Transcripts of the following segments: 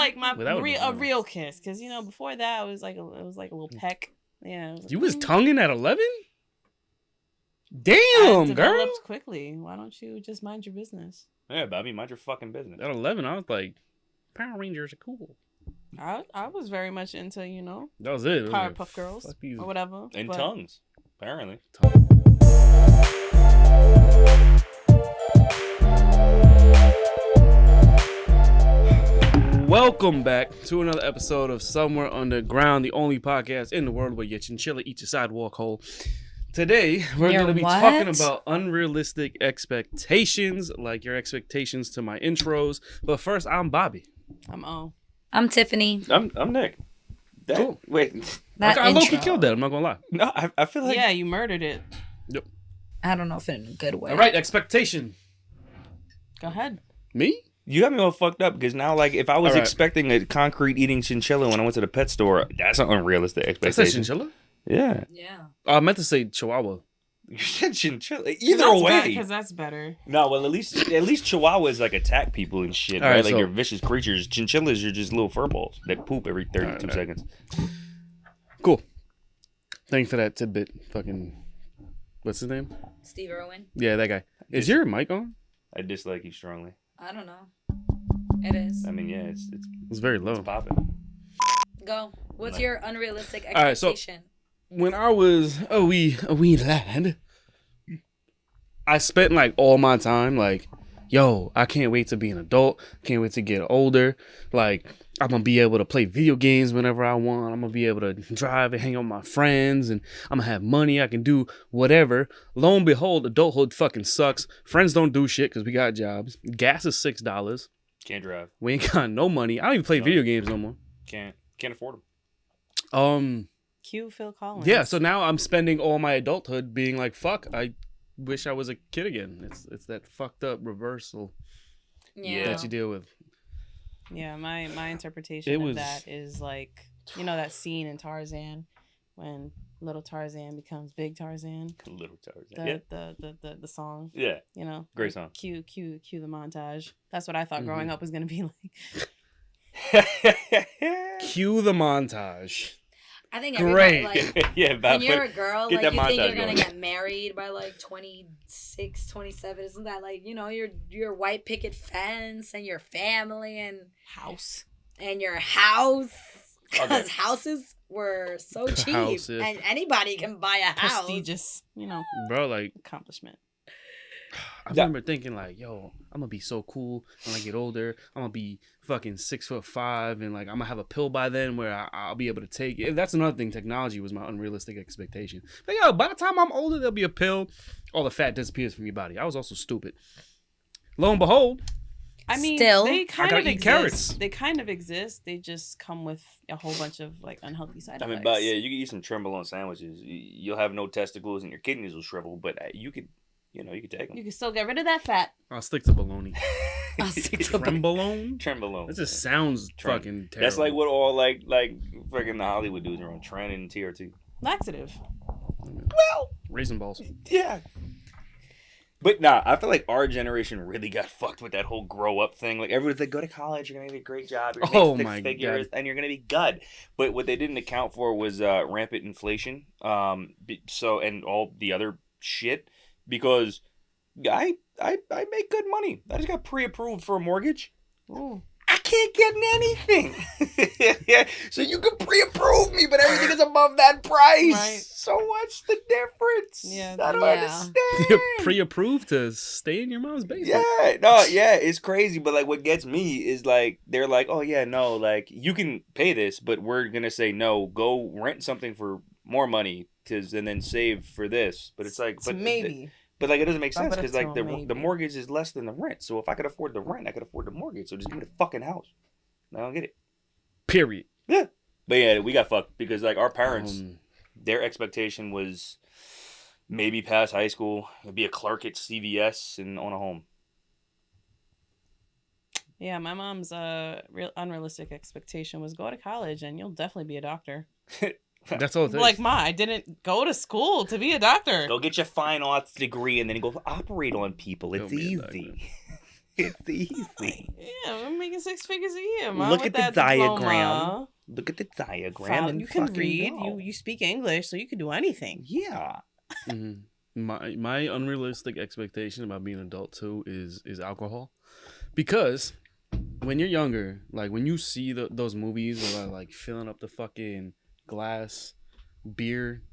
like a real kiss, because before that it was like a little peck. Yeah. You was tonguing at 11? Damn, I girl. developed quickly. Why don't you just mind your business? Yeah, Bobby, mind your fucking business. At 11, I was like, Power Rangers are cool. I was very much into that was it. Powerpuff Girls or whatever. And tongues, apparently. Welcome back to another episode of Somewhere Underground, the only podcast in the world where your chinchilla eats your sidewalk hole. Today, we're going to be talking about unrealistic expectations, like your expectations to my intros. But first, I'm Bobby. I'm O. I'm Tiffany. I'm Nick. Cool. Wait. I low-key killed that, I'm not going to lie. No, I feel like... Yeah, you murdered it. Yep. I don't know if in a good way. All right, expectation. Go ahead. Me? You got me all fucked up because now, like, if I was expecting a concrete eating chinchilla when I went to the pet store, that's an unrealistic expectation. That's a chinchilla? Yeah. Yeah. I meant to say chihuahua. You said chinchilla. Either way. Because that's better. No, well, at least chihuahuas, like, attack people and shit, right? Like, so, they're vicious creatures. Chinchillas are just little furballs that poop every 32 seconds. Cool. Thanks for that tidbit. Fucking... What's his name? Steve Irwin. Yeah, that guy. Is your mic on? I dislike you strongly. I don't know. It is. I mean, yeah, it's very low. It's popping. Go. What's your unrealistic expectation? All right, so when I was a wee lad, I spent like all my time like, yo, I can't wait to be an adult. Can't wait to get older. Like, I'm going to be able to play video games whenever I want. I'm going to be able to drive and hang out with my friends. And I'm going to have money. I can do whatever. Lo and behold, adulthood fucking sucks. Friends don't do shit because we got jobs. Gas is $6. Can't drive. We ain't got no money. I don't even play video games no more. Can't afford them. Cue Phil Collins. Yeah, so now I'm spending all my adulthood being like, fuck, I wish I was a kid again. It's that fucked up reversal that you deal with. Yeah, my interpretation of that is like, that scene in Tarzan when little Tarzan becomes big Tarzan. Little Tarzan. The song. Yeah. Great song. Cue the montage. That's what I thought growing up was gonna be like. Cue the montage. I think everybody, like, yeah, when you're a girl, like, you think you're going to get married by, like, 26, 27. Isn't that, like, your white picket fence and your family and... House. And your house. Because houses were so cheap. And anybody can buy a house. Prestigious, Bro, like... accomplishment. I remember thinking like, yo, I'm gonna be so cool when I get older. I'm gonna be fucking 6'5" and like I'm gonna have a pill by then where I'll be able to take it. That's another thing. Technology was my unrealistic expectation. But yo, by the time I'm older, there'll be a pill. All the fat disappears from your body. I was also stupid. Lo and behold, I mean, still, they kind of exist. Carrots. They kind of exist. They just come with a whole bunch of like unhealthy side effects. I mean, but yeah, you can eat some trenbolone sandwiches. You'll have no testicles and your kidneys will shrivel, but you could. You can take them. You can still get rid of that fat. I'll stick to bologna. Trenbolone? That just sounds fucking terrible. That's like what all like freaking the Hollywood dudes are on. Tren and TRT. Laxative. Well, raisin balls. Yeah. But nah, I feel like our generation really got fucked with that whole grow up thing. Like everyone's like, go to college, you're gonna get a great job, you're gonna make six figures, and you're gonna be good. But what they didn't account for was rampant inflation. So and all the other shit. Because I make good money. I just got pre-approved for a mortgage. Ooh. I can't get anything. So you can pre-approve me, but everything is above that price. Right. So what's the difference? Yeah, I don't understand. You're pre-approved to stay in your mom's basement. Yeah, it's crazy. But like, what gets me is like they're like, oh yeah, no, like you can pay this, but we're gonna say no. Go rent something for more money, and then save for this. But it's like, but maybe. But like it doesn't make sense because like the mortgage is less than the rent. So if I could afford the rent, I could afford the mortgage. So just give me the fucking house. I don't get it. Period. Yeah. But yeah, we got fucked because like our parents, their expectation was maybe pass high school, be a clerk at CVS and own a home. Yeah, my mom's unrealistic expectation was go to college and you'll definitely be a doctor. That's all it is. Like, I didn't go to school to be a doctor. Go get your fine arts degree and then go operate on people. It's easy. It's easy. Yeah, I'm making 6 figures a year, Mom. Look with at the that diagram. diploma. Look at the diagram. And you can fucking read. go. You speak English, so you can do anything. Yeah. My unrealistic expectation about being an adult too is alcohol, because when you're younger, like when you see those movies where like filling up the fucking glass beer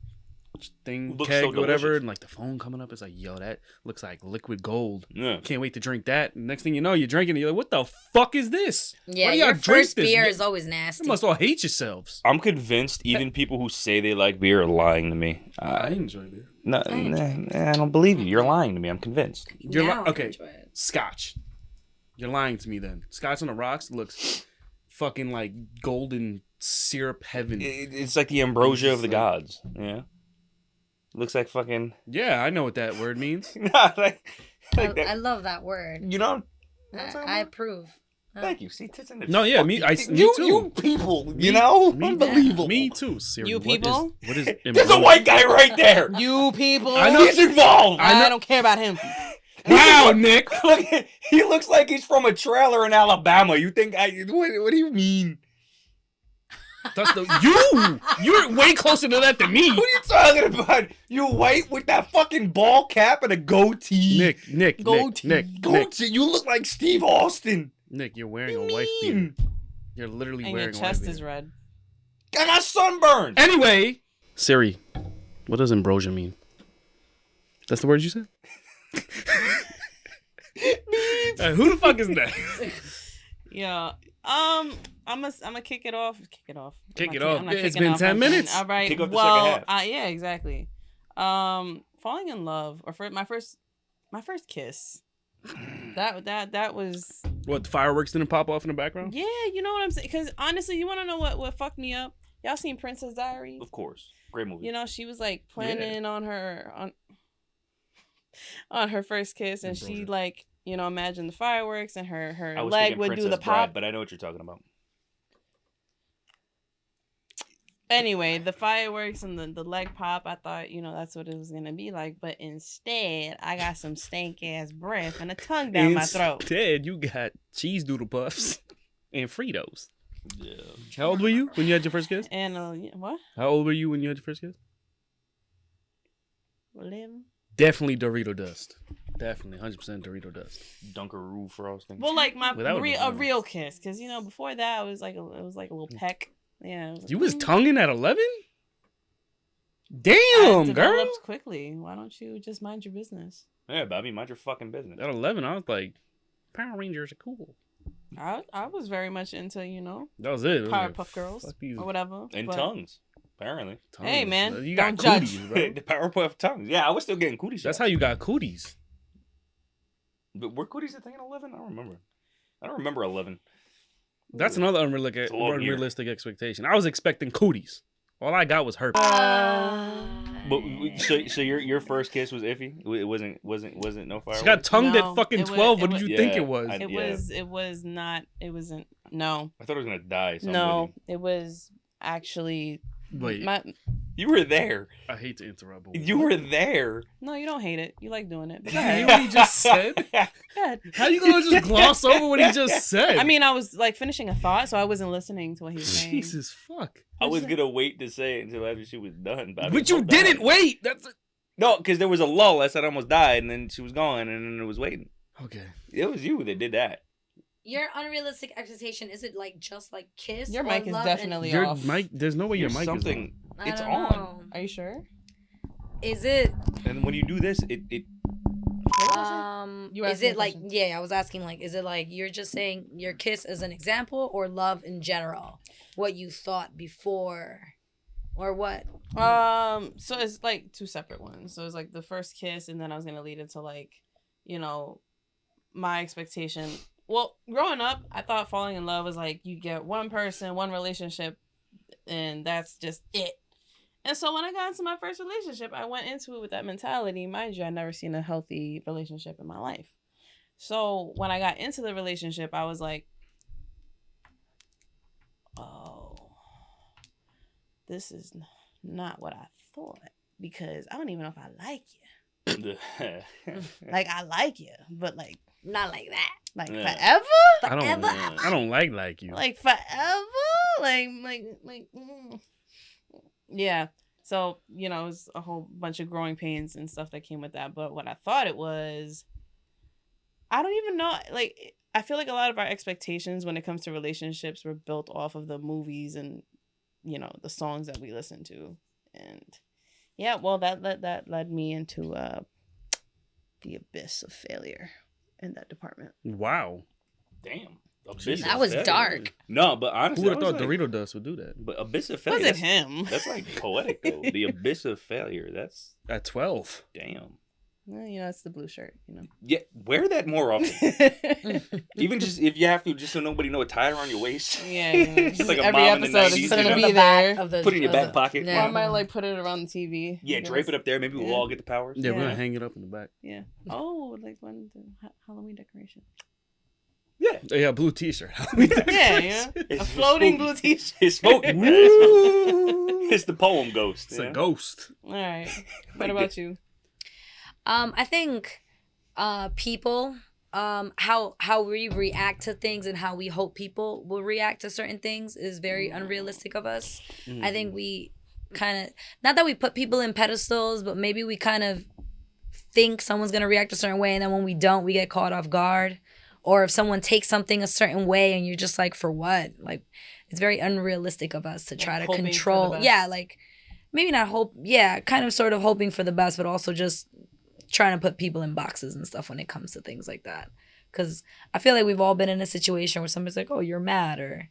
thing, Looks keg, so whatever, delicious. and like the phone coming up, it's like, yo, that looks like liquid gold. Yeah. Can't wait to drink that. And next thing you know, you're drinking it. You're like, what the fuck is this? Yeah, Why do y'all your drink first this? beer You is always nasty. must all hate yourselves. I'm convinced even people who say they like beer are lying to me. I enjoy beer. No, I don't believe you. You're lying to me. I'm convinced. You're Now I okay. enjoy it. Scotch. You're lying to me then. Scotch on the rocks looks fucking like golden syrup heaven. It's like the ambrosia of the gods. Yeah. Looks like fucking. Yeah, I know what that word means. I love that word. You know. I approve. Thank you. See, tits in the No, yeah, me too. You people, you know, unbelievable. Me too. Siri, You people? What is There's a white guy right there. You people. I know. He's involved. I don't care about him. Wow, Nick. Look, he looks like he's from a trailer in Alabama. You think what do you mean? That's you're way closer to that than me. What are you talking about? You white with that fucking ball cap and a goatee. Nick, Goatee. Goatee. You look like Steve Austin. Nick, you're wearing What a do wife you mean? beater. You're literally And wearing your a wife chest beater. is red. I got sunburned. Anyway, Siri, what does ambrosia mean? That's the word you said? Who the fuck is that? Yeah. I'm gonna kick it off. Kick it I'm off. not It's kicking been off 10 my minutes. thing. All right. Kick off the well, second half. yeah, exactly. Falling in love, or for my first kiss. That was. What, the fireworks didn't pop off in the background? Yeah, you know what I'm saying. Because honestly, you want to know what fucked me up? Y'all seen Princess Diaries? Of course, great movie. You know, she was like planning on her first kiss, and she like, you know, imagined the fireworks, and her leg would do the pop. Bride, but I know what you're talking about. Anyway, the fireworks and the leg pop, I thought, you know, that's what it was gonna be like, but instead, I got some stank ass breath and a tongue down my throat. Instead, you got cheese doodle puffs and Fritos. Yeah. How old were you when you had your first kiss? And what? How old were you when you had your first kiss? 11. Definitely Dorito dust. Definitely 100% Dorito dust. Dunkaroo frosting. Well, like my Well, that would've a been real kiss, because you know before that it was like a little peck. Yeah. You was tonguing at 11? I Damn, developed girl. quickly. Why don't you just mind your business? Yeah, Bobby, mind your fucking business. At 11, I was like, Power Rangers are cool. I was very much into, you know, That was it. It was like, Powerpuff Girls fuck these or whatever. And but- tongues, apparently. tongues. Hey, man, You got don't judge. cooties, bro. The Powerpuff tongues. Yeah, I was still getting cooties. That's how you got cooties. But were cooties a thing at 11? I don't remember 11. That's another a long year. unrealistic expectation. I was expecting cooties. All I got was herpes. But so your first kiss was iffy. It wasn't no fireworks. She got tongued No, at fucking it was- 12. it What was- did you think Yeah, it was? It was not. It wasn't. No. I thought I was gonna die. So No. It was actually. Wait, You were there. I hate to interrupt. But You were there. No, you don't hate it. You like doing it. But You go hate ahead. what he just said? Go ahead. How you gonna just gloss over what he just said? I mean, I was like finishing a thought, so I wasn't listening to what he was saying. Jesus fuck. I was gonna wait to say it until after she was done. But you didn't wait. That's No, because there was a lull. I said I almost died, and then she was gone, and then it was waiting. okay. It was you that did that. Your unrealistic expectation, is it like just like kiss? Your or mic is love definitely Your off. mic. There's no way your There's mic something. I It's don't on. know. Are you sure? Is it And when you do this, it You is asked me it a like, question. yeah, I was asking like, is it like you're just saying your kiss as an example, or love in general? What you thought before, or what? So it's like two separate ones. So it's like the first kiss, and then I was gonna lead into like, you know, my expectation. Well, growing up, I thought falling in love was like you get one person, one relationship, and that's just it. And so when I got into my first relationship, I went into it with that mentality. Mind you, I'd never seen a healthy relationship in my life. So when I got into the relationship, I was like, oh, this is not what I thought, because I don't even know if I like you. Like, I like you, but like, Not like that. Like Yeah. forever? I don't like you. Like forever? Like yeah. So, you know, it was a whole bunch of growing pains and stuff that came with that. But what I thought it was, I don't even know. Like, I feel like a lot of our expectations when it comes to relationships were built off of the movies and, you know, the songs that we listened to. And yeah, well, that led me into the abyss of failure in that department. Wow. Damn. That was dark. No, but honestly, Who would have thought like, Dorito Dust would do that? But abyss of failure. Was it him? That's like poetic though. The abyss of failure. That's At 12. damn. Well, you know, it's the blue shirt, you know. Yeah, wear that more often. Even just if you have to, just so nobody know, tie it around your waist. Yeah, you know, It's like a every mom in the episode 90s, is gonna you know? be The back there. of the- Put it in your back pocket. Yeah. Or I might like put it around the TV. Yeah, drape it up there. Maybe we'll all get the powers. Yeah, we're Yeah. gonna hang it up in the back. Yeah. Oh, like one of the Halloween decoration. Yeah. Yeah, blue T-shirt. Yeah, yeah. It's A floating blue spooky. t-shirt. It's floating. man. It's the poem ghost. It's you a know? ghost. All right. What about you? I think people, how we react to things and how we hope people will react to certain things is very unrealistic of us. I think we kind of, not that we put people in pedestals, but maybe we kind of think someone's going to react a certain way, and then when we don't, we get caught off guard. Or if someone takes something a certain way and you're just like, for what? Like, it's very unrealistic of us to try to hoping for the control. best. Yeah, like, maybe not hope. Yeah, kind of sort of hoping for the best, but also just trying to put people in boxes and stuff when it comes to things like that. Because I feel like we've all been in a situation where somebody's like, oh, you're mad or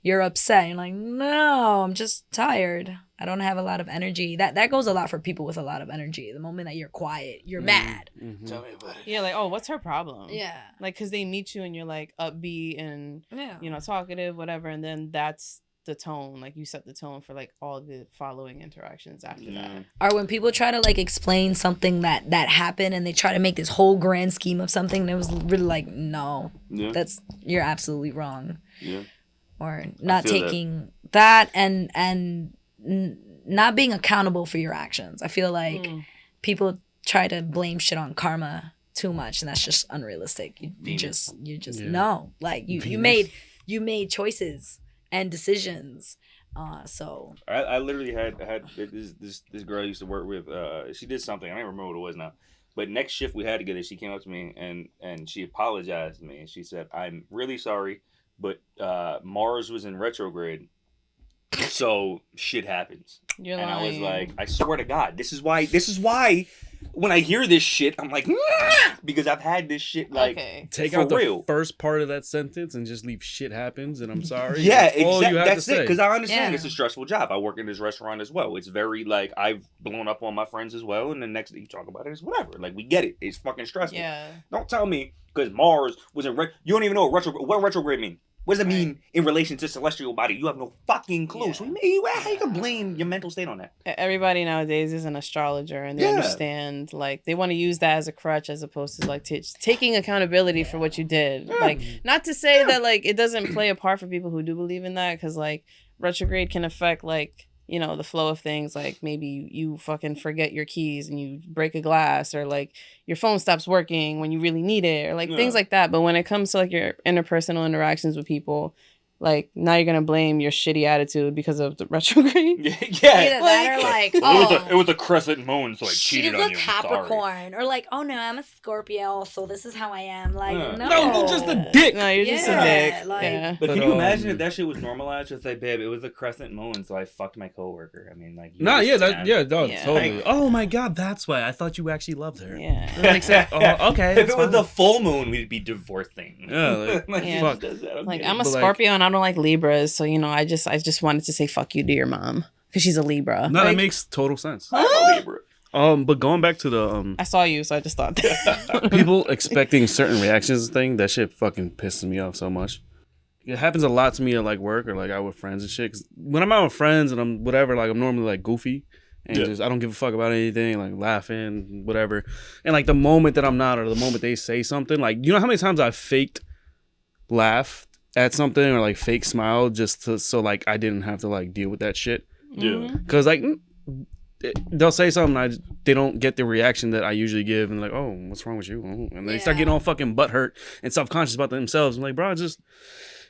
you're upset. And you're like, no, I'm just tired. I don't have a lot of energy. That goes a lot for people with a lot of energy. The moment that you're quiet, you're mad. Mm-hmm. Tell me about it. Yeah, like, oh, what's her problem? Yeah. Like, because they meet you and you're like upbeat and, Yeah. you know, talkative, whatever. And then that's the tone. Like, you set the tone for like all the following interactions after that. Or when people try to like explain something that happened and they try to make this whole grand scheme of something that was really like, no, you're absolutely wrong. Yeah. Or not feel taking that and not being accountable for your actions. I feel like people try to blame shit on karma too much, and that's just unrealistic. You just no, like you made choices and decisions. So I literally had this girl I used to work with. She did something. I don't remember what it was now. But next shift we had together, she came up to me and she apologized to me and she said, "I'm really sorry, but Mars was in retrograde, so shit happens." You're and lying. I was like, I swear to God, this is why when I hear this shit, I'm like, because I've had this shit like Take for out the real. first part of that sentence and just leave shit happens and I'm sorry. Yeah, That's all you have That's to it. say. Because I understand Yeah. it's a stressful job. I work in this restaurant as well. It's very like I've blown up on my friends as well, and the next thing you talk about it is whatever. Like we get it. It's fucking stressful. Yeah. Don't tell me because Mars was in you don't even know what retrograde mean. What does it mean in relation to celestial body? You have no fucking clue. Yeah. So how you can blame your mental state on that? Everybody nowadays is an astrologer and they understand, like, they want to use that as a crutch as opposed to, like, taking accountability for what you did. Like, not to say that, like, it doesn't play a part for people who do believe in that, because, like, retrograde can affect, like, you know, the flow of things. Like, maybe you fucking forget your keys and you break a glass, or, like, your phone stops working when you really need it, or, like, things like that. But when it comes to, like, your interpersonal interactions with people, like, now you're gonna blame your shitty attitude because of the retrograde. Yeah. either that or like, oh, it was a crescent moon, so I cheated she's on a you. Capricorn, or like, oh no, I'm a Scorpio, so this is how I am. Like, no, No, you're just a dick. No, you're just a Yeah, dick. like- Yeah. But can you imagine if that shit was normalized? Just like, babe, it was a crescent moon, so I fucked my coworker. I mean, like, No, yeah, Yeah. totally. Oh my God, that's why I thought you actually loved her. Yeah. That makes sense. Oh, okay. If it was the full moon, we'd be divorcing. Yeah, like, Yeah. fuck. Like, I'm a But, like- Scorpio and I don't like Libras, so, you know, I just wanted to say fuck you to your mom because she's a Libra. No, Like, that makes total sense. I'm a Libra. But going back to the I saw you, so I just thought that. people expecting certain reactions thing, that shit fucking pisses me off so much. It happens a lot to me at like work or like out with friends and shit. 'Cause when I'm out with friends and I'm whatever, like I'm normally like goofy and just I don't give a fuck about anything, like laughing, whatever. And like the moment that I'm not, or the moment they say something, like, you know how many times I faked laughed at something or like fake smile just to, so like I didn't have to like deal with that shit. Yeah. Cause like they'll say something, they don't get the reaction that I usually give, and like, oh, what's wrong with you? And they start getting all fucking butthurt and self-conscious about themselves. I'm like, bro, it's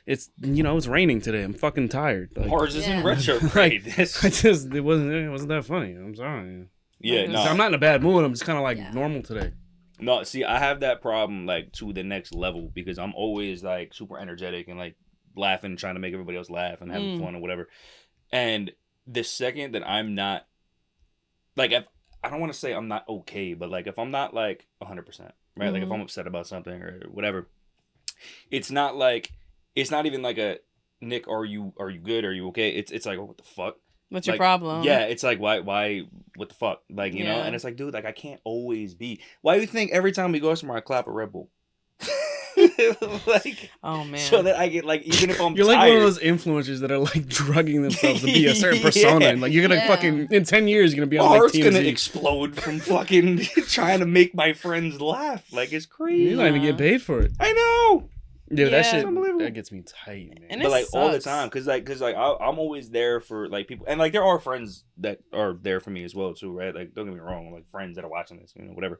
it's raining today. I'm fucking tired. Like, Mars is in retrograde. It wasn't that funny. I'm sorry. Yeah, no. I'm not in a bad mood. I'm just kind of like normal today. No, see, I have that problem like to the next level because I'm always like super energetic and like laughing, trying to make everybody else laugh and having fun or whatever. And the second that I'm not, like, I don't want to say I'm not okay, but like if I'm not like 100%, right? Like if I'm upset about something or whatever, it's not even like a Nick, are you good? Are you okay? It's like, oh, what the fuck? What's your problem? Yeah, it's like, why, what the fuck? Like, you know? And it's like, dude, like, I can't always be. Why do you think every time we go somewhere, I clap a Red Bull? Like, oh, man. So that I get, like, even if I'm You're tired. like one of those influencers that are, like, drugging themselves to be a certain persona. And, like, you're going to fucking, in 10 years, you're going to be on, like, heart's TMZ. going to explode from fucking trying to make my friends laugh. Like, it's crazy. You're not even getting paid for it. I know. Yeah, that shit, that gets me tight, man. And but like sucks. all the time, cause I'm always there for like people, and like there are friends that are there for me as well too, right? Like don't get me wrong, like friends that are watching this, whatever.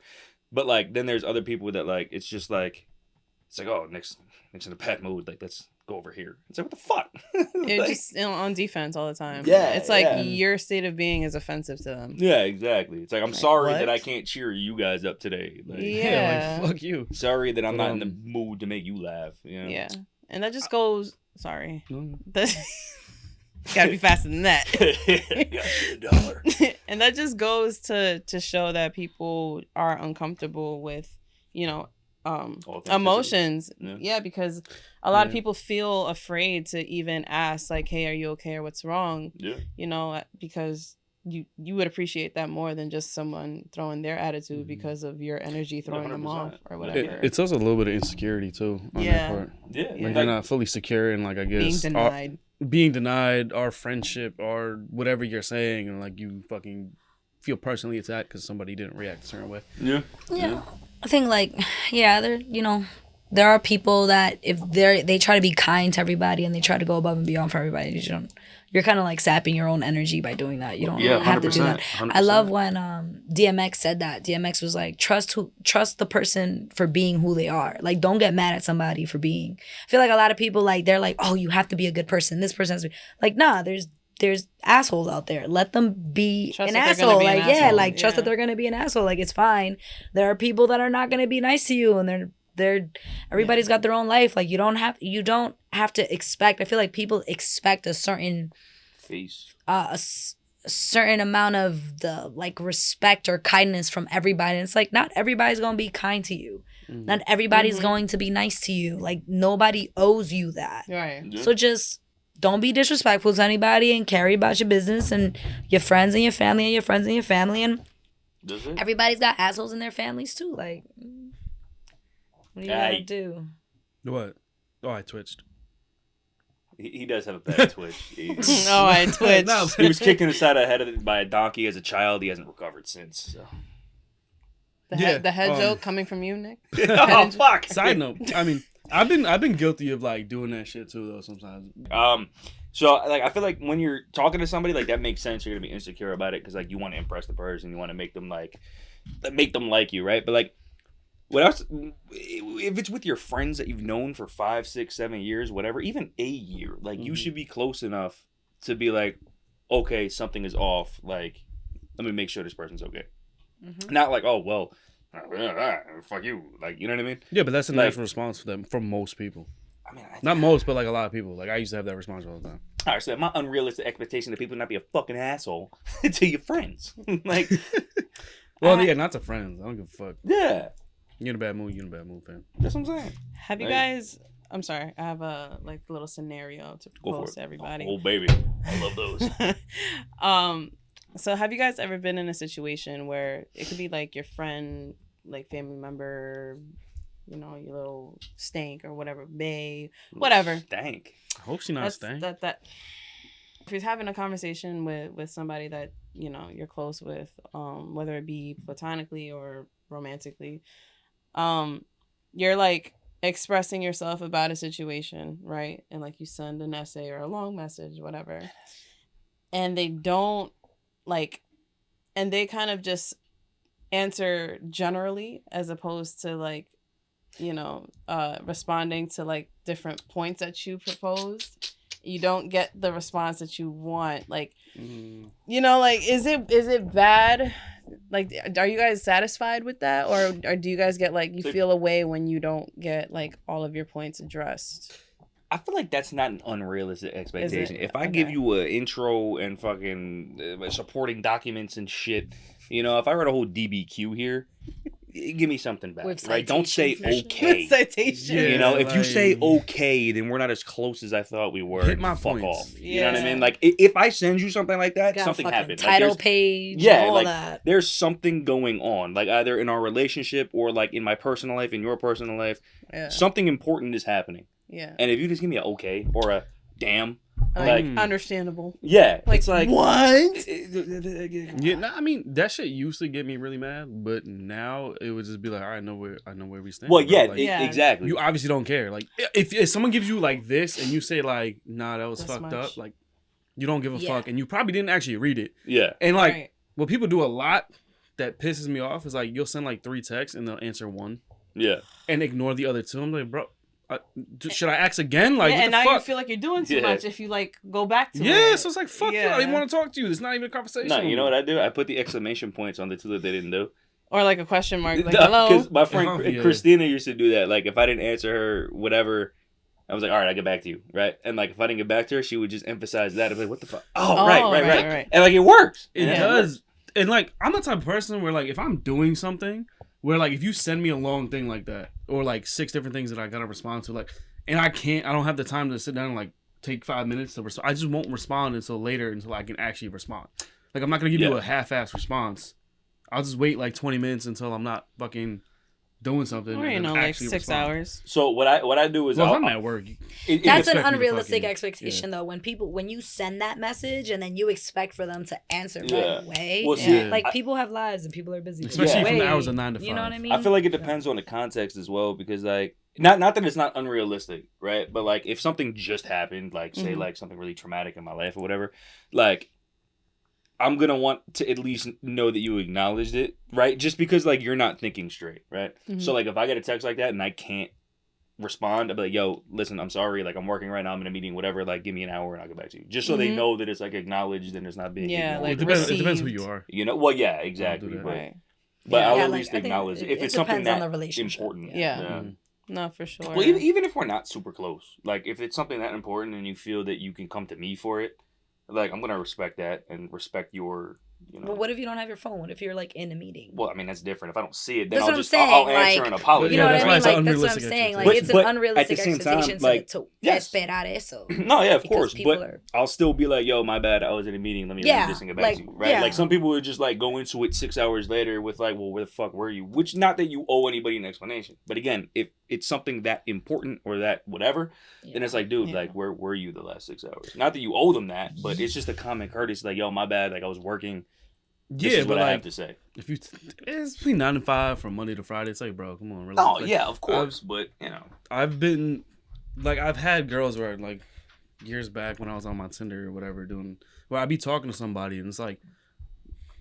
But like then there's other people that like it's like oh Nick's in a bad mood, like let's go over here. It's like what the fuck? You're like, just on defense all the time. Yeah, it's like your state of being is offensive to them. Yeah, exactly. It's like I'm sorry what? that I can't cheer you guys up today. Like, like fuck you. Sorry that I'm not in the mood to make you laugh. You know? Yeah, and that just goes. Sorry, that's gotta be faster than that. $1. And that just goes to show that people are uncomfortable with emotions. Yeah, because a lot of people feel afraid to even ask, like, hey, are you okay, or what's wrong? Because you would appreciate that more than just someone throwing their attitude because of your energy throwing them off or whatever. It's also a little bit of insecurity too on their part. Like you're not fully secure and like I guess being denied our friendship or whatever you're saying, and like you fucking feel personally attacked because somebody didn't react a certain way. Yeah. I think like there are people that if they try to be kind to everybody and they try to go above and beyond for everybody, you're kind of like sapping your own energy by doing that. You don't have to do that. 100%. I love when DMX said that. DMX was like, trust the person for being who they are. Like, don't get mad at somebody for being. I feel like a lot of people like they're like, oh, you have to be a good person. This person has to be like, nah. There's assholes out there. Let them be an asshole. Trust that they're gonna be an asshole. Like, it's fine. There are people that are not gonna be nice to you, and everybody's got their own life. Like, you don't have to expect. I feel like people expect a certain a certain amount of the like respect or kindness from everybody. And it's like not everybody's gonna be kind to you. Not everybody's going to be nice to you. Like, nobody owes you that. Right. Yeah. So just don't be disrespectful to anybody and carry about your business and your friends and your family and your friends and your family. And everybody's got assholes in their families too. Like, what do you gotta do? What? Oh, I twitched. He does have a bad twitch. I twitched. He was kicked in the side of the head by a donkey as a child. He hasn't recovered since. So. The head joke coming from you, Nick? Oh, fuck. Side note. I mean, I've been guilty of like doing that shit too though sometimes. So like I feel like when you're talking to somebody, like that makes sense. You're gonna be insecure about it because like you want to impress the person, you want to make them like you, right? But like, what else? If it's with your friends that you've known for 5, 6, 7 years, whatever, even a year, like you should be close enough to be like, okay, something is off. Like, let me make sure this person's okay. Not like, oh well. Fuck you, like, you know what I mean? Yeah, but that's a natural response for them, from most people. I mean, not most, but like a lot of people. Like, I used to have that response all the time. All right, so my unrealistic expectation that people not be a fucking asshole to your friends, like, well, yeah, not to friends. I don't give a fuck. Yeah, you're in a bad mood. You're in a bad mood, fam. That's what I'm saying. Have you guys? I'm sorry. I have a like little scenario to propose to everybody. Oh baby, I love those. So have you guys ever been in a situation where it could be like your friend, like family member, your little stank or whatever, bae, whatever. Stank. I hope she's not stank. That if you're having a conversation with somebody that you're close with, whether it be platonically or romantically, you're like expressing yourself about a situation, right? And like you send an essay or a long message, whatever, and they don't like and they kind of just answer generally as opposed to like, responding to like different points that you proposed, you don't get the response that you want. Like, like, is it bad? Like, are you guys satisfied with that, or do you guys get like you feel away when you don't get like all of your points addressed? I feel like that's not an unrealistic expectation. If I give you an intro and fucking supporting documents and shit, if I write a whole DBQ here, give me something back, right? Don't say okay. Citation. Yeah, if you say okay, then we're not as close as I thought we were. Hit my fuck points. off. You know what I mean? Like, if I send you something like that, something happened. Title like, page, all like, that. There's something going on, like either in our relationship or like in my personal life, in your personal life. Yeah. Something important is happening. Yeah. And if you just give me a okay or a damn, like understandable. Yeah. Like, it's like what? Yeah, I mean that shit used to get me really mad, but now it would just be like, all right, I know where we stand. Well, yeah, like, exactly. You obviously don't care. Like, if someone gives you like this and you say like, nah, that was fucked up, like, you don't give a fuck, and you probably didn't actually read it. Yeah. And like, what people do a lot that pisses me off is like, you'll send like 3 texts and they'll answer 1. Yeah. And ignore the other 2. I'm like, bro. Should I ask again? Like, and now you feel like you're doing too much if you like go back to it. Yeah, so it's like, fuck you. I don't even want to talk to you. It's not even a conversation. No, you know what I do? I put the exclamation points on the 2 that they didn't do. Or like a question mark, like hello. Because my friend Christina used to do that. Like, if I didn't answer her, whatever, I was like, all right, I'll get back to you, right? And like, if I didn't get back to her, she would just emphasize that. I'd be like, what the fuck? Oh, right. And like, it works. It does. And like, I'm the type of person where like, if I'm doing something, where like, if you send me a long thing like that, or like 6 different things that I gotta respond to, like, and I don't have the time to sit down and like take 5 minutes to respond. I just won't respond until later, until I can actually respond. Like, I'm not gonna give you a half-ass response. I'll just wait like 20 minutes until I'm not fucking doing something. Or, like 6 hours. So what I do is, if I'm at work. That's an unrealistic expectation though. When you send that message and then you expect for them to answer right away. Well, like, people have lives and people are busy. Especially from the hours of 9 to 5. You know what I mean? I feel like it depends on the context as well, because like, not that it's not unrealistic, right? But like, if something just happened, like say like something really traumatic in my life or whatever, like, I'm gonna want to at least know that you acknowledged it, right? Just because like you're not thinking straight, right? So like, if I get a text like that and I can't respond, I'll be like, yo, listen, I'm sorry, like, I'm working right now, I'm in a meeting, whatever, like, give me an hour and I'll get back to you, just so they know that it's like acknowledged and it's not being ignored. Like, it depends who you are, well, yeah, exactly, but I'll at least acknowledge it if it's something that important. No, for sure. Well, even if we're not super close, like, if it's something that important and you feel that you can come to me for it, like, I'm gonna respect that and respect your, But what if you don't have your phone? What if you're like in a mean? Well, I mean, that's different. If I don't see it, then I'll answer and apologize. You know what I mean? Like, that's what I'm saying. Like, it's an unrealistic expectation to esperar eso. No, yeah, of course. But I'll still be like, yo, my bad, I was in a meeting. Let me read this and get back to you. Right? Yeah. Like, some people would just like go into it 6 hours later with like, well, where the fuck were you? Which, not that you owe anybody an explanation. But again, if it's something that important or that whatever, then it's like, dude, like, where were you the last 6 hours? Not that you owe them that, but it's just a common courtesy. Like, yo, my bad, like, I was working. This is what I have to say. If you, it's between 9 and 5 from Monday to Friday. It's like, bro, come on, relax. Oh yeah, of course, but I've been like, I've had girls where like years back when I was on my Tinder or whatever where I'd be talking to somebody and it's like,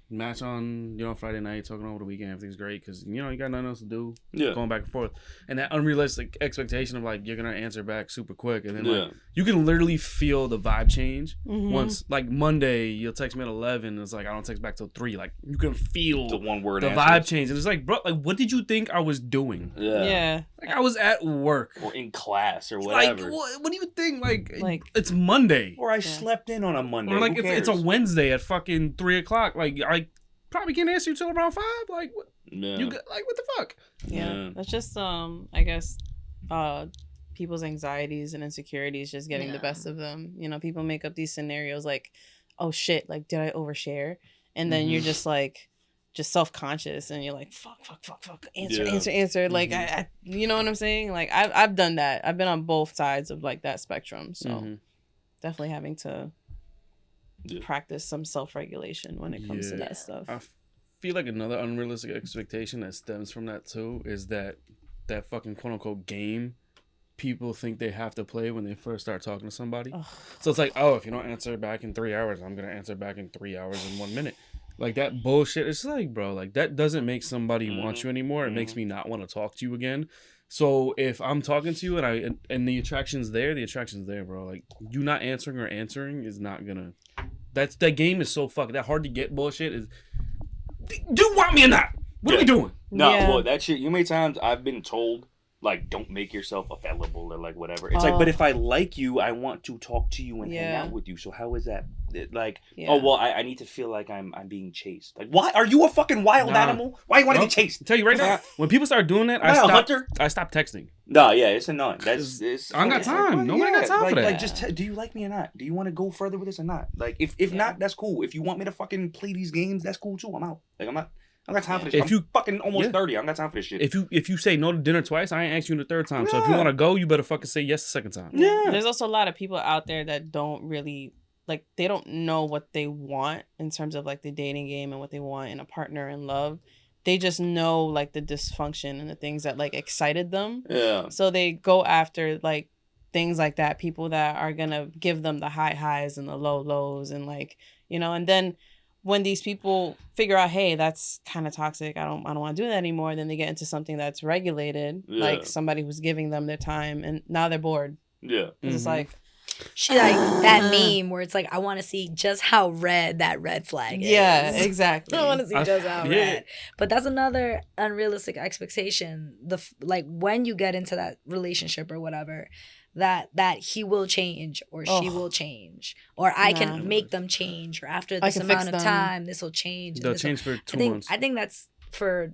match on, Friday night, talking over the weekend, everything's great because you got nothing else to do, going back and forth, and that unrealistic expectation of like you're gonna answer back super quick, and then like you can literally feel the vibe change once, like Monday you'll text me at 11 and it's like I don't text back till 3, like you can feel the one word the vibe change, and it's like, bro, like what did you think I was doing? Like I was at work or in class or whatever. Like what do you think? Like it's Monday, or I slept in on a Monday, or like it's a Wednesday at fucking 3:00. Like I probably can't answer you till around 5. Like what? You like what the fuck? That's just I guess people's anxieties and insecurities just getting the best of them. People make up these scenarios like, oh shit, like did I overshare? And then you're just like self-conscious and you're like fuck answer like I you know what I'm saying? Like I've done that. I've been on both sides of like that spectrum, so definitely having to practice some self-regulation when it comes to that stuff. I feel like another unrealistic expectation that stems from that too is that fucking quote-unquote game people think they have to play when they first start talking to somebody. So it's like, oh, if you don't answer back in 3 hours, I'm gonna answer back in 3 hours and 1 minute. Like that bullshit. It's like, bro, like that doesn't make somebody want you anymore. It makes me not want to talk to you again. So if I'm talking to you and the attraction's there, bro. Like you not answering is not gonna. That game is so fucking that hard to get bullshit is. Do you want me or not? What are we doing? No, well that shit. You many times I've been told. Like, don't make yourself available or, like, whatever. It's like, but if I like you, I want to talk to you and hang out with you. So how is that? Like, oh, well, I need to feel like I'm being chased. Like, why? Are you a fucking wild animal? Why you want to be chased? I'll tell you right now, when people start doing that, I stop texting. No, yeah, it's annoying. I don't got time. Nobody got time for that. Like, just do you like me or not? Do you want to go further with this or not? Like, if not, that's cool. If you want me to fucking play these games, that's cool, too. I'm out. Like, I don't got time for this shit. I'm fucking almost 30. I don't got time for this shit. If you say no to dinner twice, I ain't ask you the third time. So if you want to go, you better fucking say yes the second time. Yeah. There's also a lot of people out there that don't really, like, they don't know what they want in terms of, like, the dating game and what they want in a partner in love. They just know, like, the dysfunction and the things that, like, excited them. Yeah. So they go after, like, things like that. People that are going to give them the high highs and the low lows and, like, you know, and then when these people figure out, hey, that's kind of toxic, I don't want to do that anymore, then they get into something that's regulated, like somebody who's giving them their time, and now they're bored. Yeah. It's like... She like that meme where it's like, I want to see just how red that red flag is. Yeah, exactly. I want to see just how red. But that's another unrealistic expectation. Like when you get into that relationship or whatever, that he will change or she will change or I can make them change or after this amount of time this will change. They'll change for 2 months. I think that's for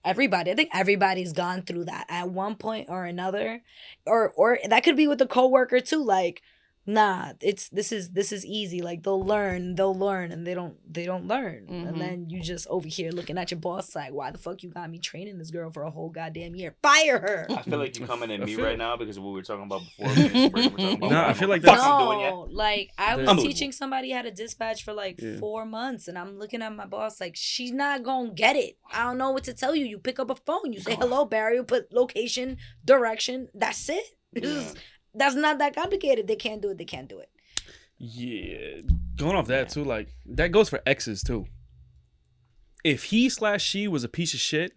everybody. I think everybody's gone through that at one point or another, or that could be with a coworker too. Like, nah, this is easy. Like they'll learn, and they don't learn, and then you just over here looking at your boss like, why the fuck you got me training this girl for a whole goddamn year? Fire her. I feel like you're coming at me right now because of what we were talking about before. I feel like that's like I was teaching somebody how to dispatch for like 4 months, and I'm looking at my boss like, she's not gonna get it. I don't know what to tell you. You pick up a phone, you say hello, Barry, you put location, direction. That's it. Yeah. That's not that complicated. They can't do it. Yeah. Going off that too, like that goes for exes too. If he/she was a piece of shit,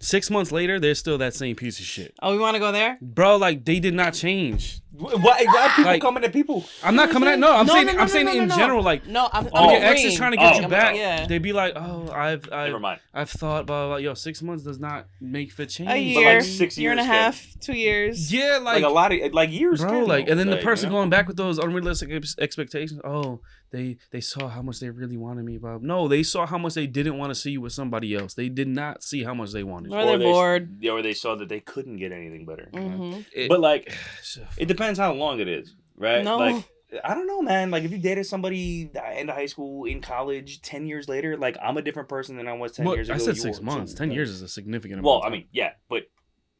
6 months later, they're still that same piece of shit. Oh, we want to go there? Bro, like they did not change. Why people like, coming at people? I'm not coming at I'm saying it in general. Like, I'm your ex is trying to get you back. Yeah. They'd be like, oh, never mind. I've thought, blah, blah, blah. Yo, 6 months does not make for change. A year, like 6 year and a half, 2 years. Yeah, like a lot of like years, bro. Like, and then the person going back with those unrealistic expectations. Oh, they saw how much they really wanted me, Bob. No, they saw how much they didn't want to see you with somebody else. They did not see how much they wanted. Or they're bored. Or they saw that they couldn't get anything better. Mm-hmm. But like, it depends how long it is, right? No. Like, I don't know, man. Like, if you dated somebody in high school, in college, 10 years later, like, I'm a different person than I was 10 years ago. I said 6 months. 10 years is a significant amount. Well, I mean, yeah, but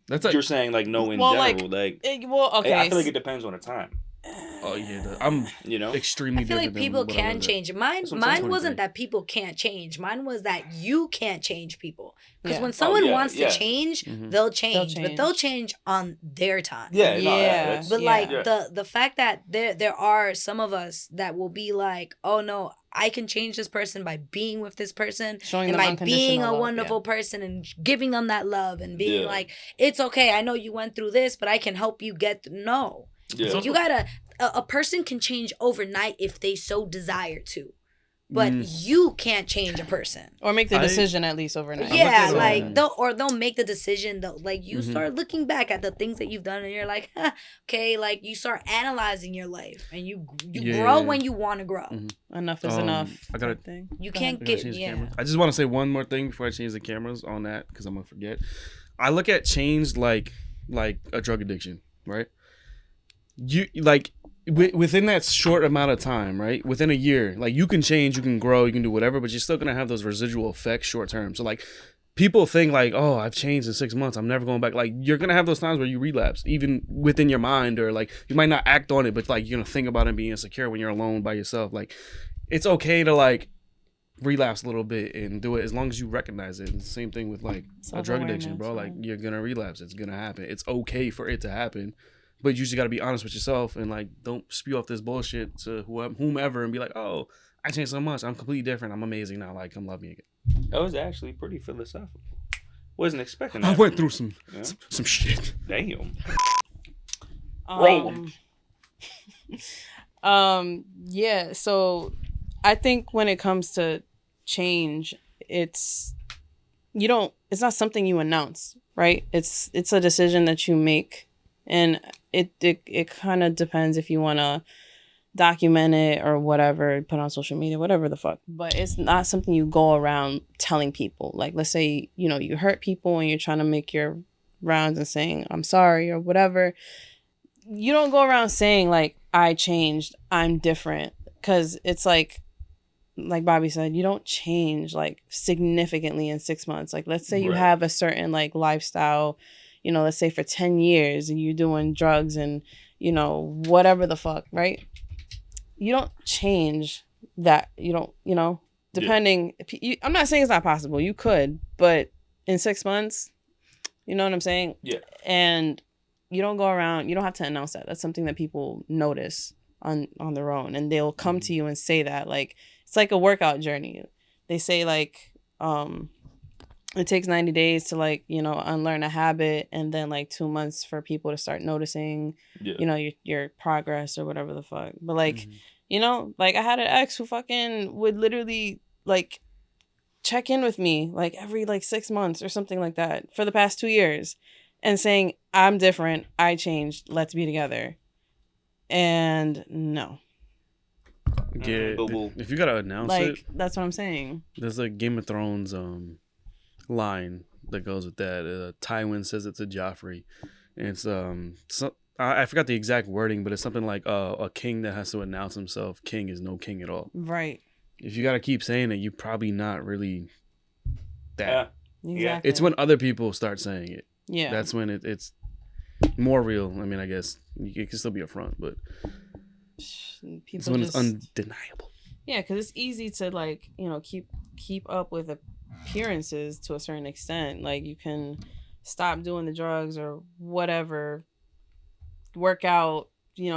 that's like, you're saying, like, no in general. Okay. I feel like it depends on the time. Oh yeah, I'm extremely. I feel like people can change. Mine wasn't that people can't change. Mine was that you can't change people. Because when someone wants to change, they'll change, but they'll change on their time. But like the fact that there are some of us that will be like, oh no, I can change this person by being with this person, showing and them by being a wonderful person and giving them that love and being like, it's okay. I know you went through this, but I can help you get no. Yeah. So you gotta, a person can change overnight if they so desire to, but you can't change a person or make the decision at least overnight. Yeah, like they'll make the decision. Like you start looking back at the things that you've done, and you're like, okay, like you start analyzing your life, and you grow when you want to grow. Enough is enough. I gotta. You can't get. I just want to say one more thing before I change the cameras on that because I'm gonna forget. I look at change like a drug addiction, right? You like within that short amount of time, right? Within a year, like you can change, you can grow, you can do whatever, but you're still gonna have those residual effects short term. So like people think like, oh, I've changed in 6 months, I'm never going back. Like you're gonna have those times where you relapse, even within your mind, or like you might not act on it, but like you're gonna think about it and be insecure when you're alone by yourself. Like it's okay to like relapse a little bit and do it as long as you recognize it. It's the same thing with like a drug addiction, bro. Like you're gonna relapse, it's gonna happen. It's okay for it to happen. But you just got to be honest with yourself and, like, don't spew off this bullshit to whomever and be like, oh, I changed so much. I'm completely different. I'm amazing now. Like, come love me again. That was actually pretty philosophical. Wasn't expecting that. I went through some shit. Damn. Yeah, so I think when it comes to change, it's not something you announce, right? It's a decision that you make, and it kind of depends if you want to document it or whatever, put on social media, whatever the fuck. But it's not something you go around telling people. Like, let's say, you hurt people and you're trying to make your rounds and saying, I'm sorry or whatever. You don't go around saying, like, I changed, I'm different. Because it's like Bobby said, you don't change, like, significantly in 6 months. Like, let's say you have a certain, like, lifestyle, let's say for 10 years and you're doing drugs and, whatever the fuck, right? You don't change that. You don't, depending. Yeah. I'm not saying it's not possible. You could, but in 6 months, you know what I'm saying? Yeah. And you don't go around, you don't have to announce that. That's something that people notice on their own. And they'll come to you and say that. Like, it's like a workout journey. They say, like, it takes 90 days to, like, unlearn a habit, and then, like, 2 months for people to start noticing, your progress or whatever the fuck. But, like, like, I had an ex who fucking would literally, like, check in with me, like, every, like, 6 months or something like that for the past 2 years and saying, I'm different, I changed, let's be together. And no. Yeah, if you gotta announce it, like, that's what I'm saying. There's a Game of Thrones line that goes with that. Tywin says it to Joffrey, and it's I forgot the exact wording, but it's something like a king that has to announce himself king is no king at all. Right. If you gotta keep saying it, you're probably not really that. Yeah. Exactly. It's when other people start saying it. Yeah. That's when it's more real. I mean, I guess it can still be a front, but it's when it's undeniable. Yeah, because it's easy to, like, keep up with appearances to a certain extent. Like, you can stop doing the drugs or whatever, work out,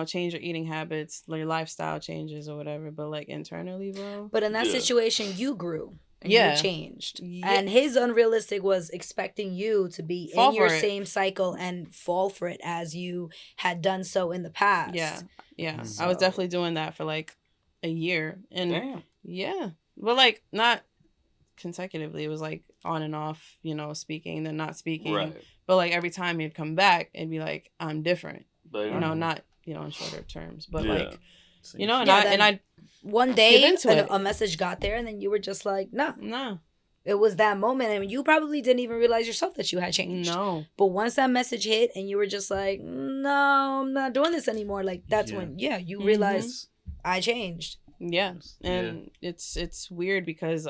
change your eating habits, your lifestyle changes or whatever. But, like, internally, bro. But in that situation, you grew. And you changed. Yeah. And his unrealistic was expecting you to be in your same cycle and fall for it as you had done so in the past. Yeah. Yeah. So. I was definitely doing that for, like, a year. And yeah. But, like, not consecutively. It was, like, on and off, speaking, then not speaking. Right. But, like, every time he'd come back, it'd be like, I'm different. But, not, in shorter terms. But, like, and I one day a message got there and then you were just like, no. It was that moment, and you probably didn't even realize yourself that you had changed. No. But once that message hit and you were just like, no, I'm not doing this anymore. Like, that's when, you realized I changed. Yeah. And it's weird because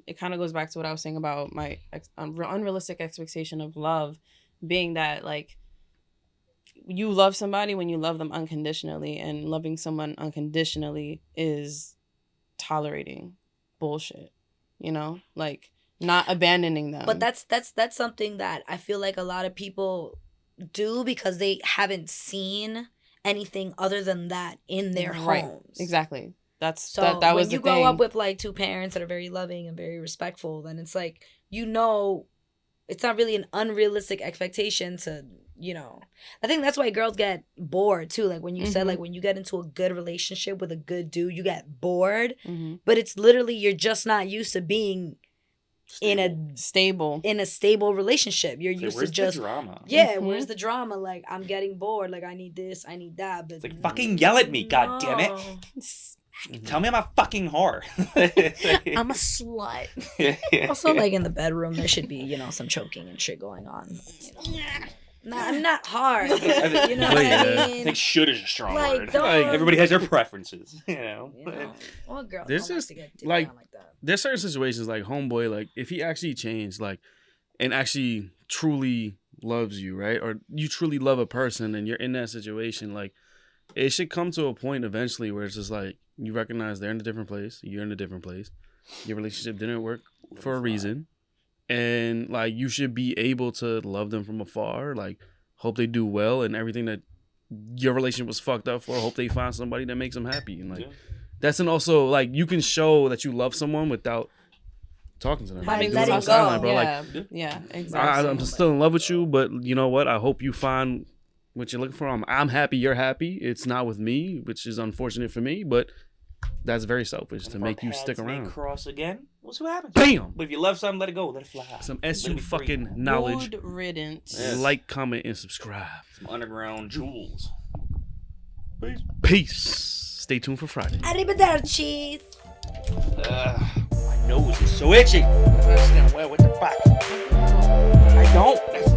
it kind of goes back to what I was saying about my unrealistic expectation of love being that, like, you love somebody when you love them unconditionally, and loving someone unconditionally is tolerating bullshit, like not abandoning them. But that's something that I feel like a lot of people do because they haven't seen anything other than that in their homes. Exactly. That's so that was when you grow up with, like, two parents that are very loving and very respectful, then it's like, it's not really an unrealistic expectation to, I think that's why girls get bored too. Like, when you said, like, when you get into a good relationship with a good dude, you get bored, but it's literally, you're just not used to being in a stable relationship. You're used to just the drama. Yeah, where's the drama? Like, I'm getting bored. Like, I need this, I need that. But it's like, fucking yell at me, God damn it. Tell me I'm a fucking whore. I'm a slut. Also, like, in the bedroom, there should be, some choking and shit going on. No, I'm not hard. You know what I mean? I think should is a strong word. Like, everybody has their preferences, Well, girls there's just, like, to get like that. There's certain situations, like, homeboy, like, if he actually changed, like, and actually truly loves you, right? Or you truly love a person and you're in that situation, like, it should come to a point eventually where it's just like, you recognize they're in a different place, you're in a different place, your relationship didn't work for a reason, and, like, you should be able to love them from afar, like, hope they do well, and everything that your relationship was fucked up for, hope they find somebody that makes them happy, and, like, That's an also like you can show that you love someone without talking to them. By Like, letting on go. silent, bro. Yeah, Like, yeah, exactly. I'm still in love with you, but you know what? I hope you find what you're looking for. I'm happy you're happy. It's not with me, which is unfortunate for me, but that's very selfish to make you stick around. Cross again. We'll see what happens. Bam! But if you love something, let it go. Let it fly. Some Let SU it be free. fucking knowledge. Good riddance. Yes. Like, comment, and subscribe. Some underground jewels. Peace. Stay tuned for Friday. Arrivederci. My nose is so itchy. I'm just gonna wear what the fuck. I don't. That's